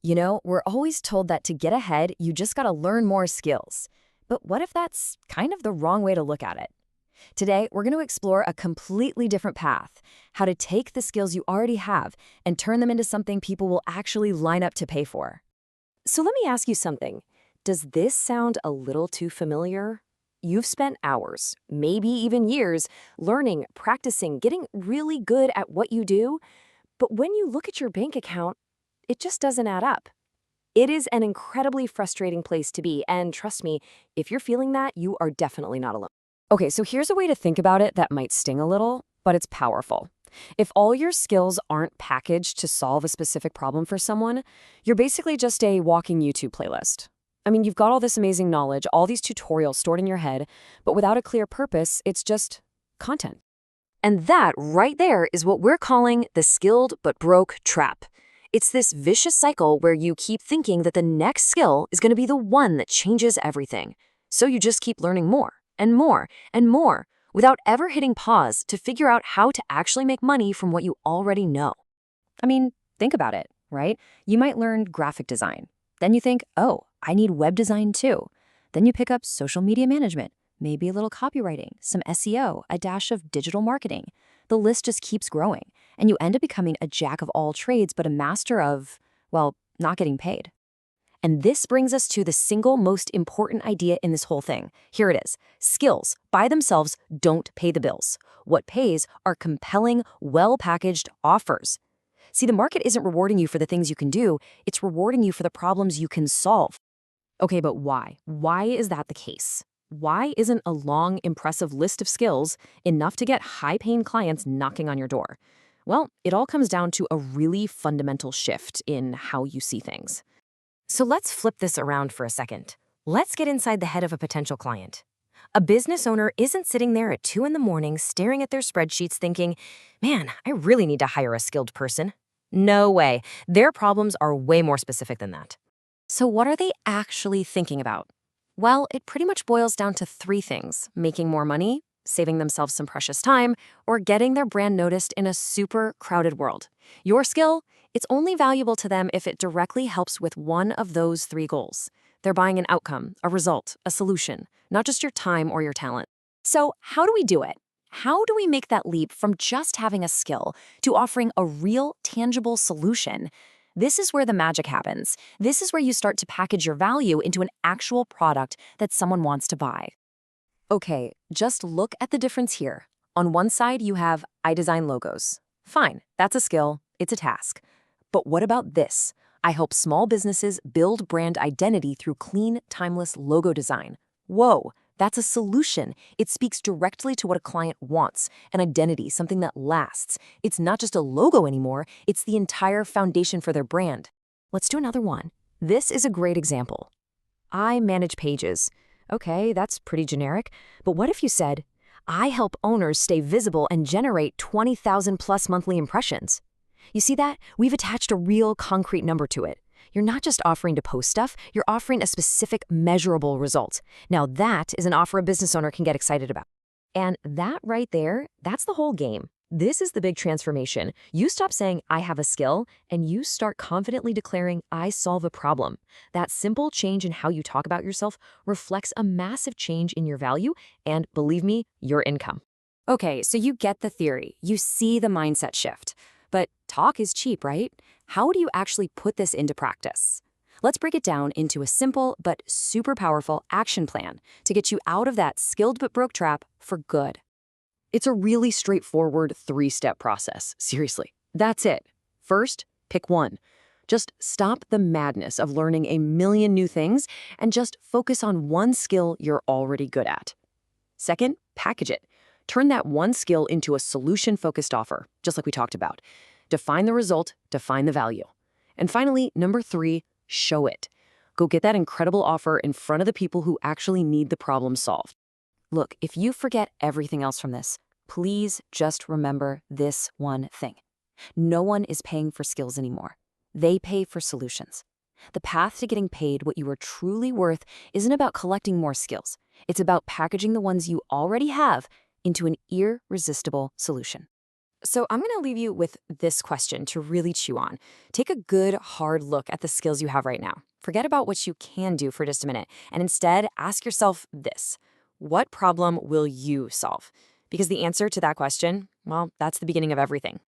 You know, we're always told that to get ahead, you just gotta learn more skills. But what if that's kind of the wrong way to look at it? Today, we're going to explore a completely different path, how to take the skills you already have and turn them into something people will actually line up to pay for. So let me ask you something. Does this sound a little too familiar? You've spent hours, maybe even years, learning, practicing, getting really good at what you do, but when you look at your bank account, it just doesn't add up. It is an incredibly frustrating place to be, and trust me, if you're feeling that, you are definitely not alone. Okay, so here's a way to think about it that might sting a little, but it's powerful. If all your skills aren't packaged to solve a specific problem for someone, you're basically just a walking YouTube playlist. I mean, you've got all this amazing knowledge, all these tutorials stored in your head, but without a clear purpose, it's just content. And that right there is what we're calling the skilled but broke trap. It's this vicious cycle where you keep thinking that the next skill is going to be the one that changes everything. So you just keep learning more and more and more without ever hitting pause to figure out how to actually make money from what you already know. I mean, think about it, right? You might learn graphic design. Then you think, oh, I need web design too. Then you pick up social media management, maybe a little copywriting, some SEO, a dash of digital marketing. The list just keeps growing, and you end up becoming a jack of all trades but a master of, well, not getting paid. And this brings us to the single most important idea in this whole thing. Here it is. Skills, by themselves, don't pay the bills. What pays are compelling, well-packaged offers. See, the market isn't rewarding you for the things you can do, it's rewarding you for the problems you can solve. Okay, but why? Why is that the case? Why isn't a long, impressive list of skills enough to get high-paying clients knocking on your door? Well, it all comes down to a really fundamental shift in how you see things. So let's flip this around for a second. Let's get inside the head of a potential client. A business owner isn't sitting there at 2 in the morning staring at their spreadsheets thinking, man, I really need to hire a skilled person. No way. Their problems are way more specific than that. So what are they actually thinking about? Well, it pretty much boils down to 3 things: making more money, saving themselves some precious time, or getting their brand noticed in a super crowded world. Your skill, it's only valuable to them if it directly helps with one of those 3 goals. They're buying an outcome, a result, a solution, not just your time or your talent. So how do we do it? How do we make that leap from just having a skill to offering a real, tangible solution? This is where the magic happens. This is where you start to package your value into an actual product that someone wants to buy. Okay, just look at the difference here. On one side, you have I design logos. Fine, that's a skill, it's a task. But what about this? I help small businesses build brand identity through clean, timeless logo design. Whoa, that's a solution. It speaks directly to what a client wants, an identity, something that lasts. It's not just a logo anymore, it's the entire foundation for their brand. Let's do another one. This is a great example. I manage pages. Okay, that's pretty generic, but what if you said, I help owners stay visible and generate 20,000 plus monthly impressions? You see that? We've attached a real concrete number to it. You're not just offering to post stuff, you're offering a specific measurable result. Now that is an offer a business owner can get excited about. And that right there, that's the whole game. This is the big transformation. You stop saying, I have a skill, and you start confidently declaring, I solve a problem. That simple change in how you talk about yourself reflects a massive change in your value and, believe me, your income. Okay, so you get the theory. You see the mindset shift. But talk is cheap, right? How do you actually put this into practice? Let's break it down into a simple but super powerful action plan to get you out of that skilled but broke trap for good. It's a really straightforward 3-step process. Seriously, that's it. First, pick one. Just stop the madness of learning a million new things and just focus on one skill you're already good at. Second, package it. Turn that one skill into a solution-focused offer, just like we talked about. Define the result, define the value. And finally, number 3, show it. Go get that incredible offer in front of the people who actually need the problem solved. Look, if you forget everything else from this, please just remember this one thing. No one is paying for skills anymore. They pay for solutions. The path to getting paid what you are truly worth isn't about collecting more skills. It's about packaging the ones you already have into an irresistible solution. So I'm going to leave you with this question to really chew on. Take a good, hard look at the skills you have right now. Forget about what you can do for just a minute, and instead ask yourself this: what problem will you solve? Because the answer to that question, well, that's the beginning of everything.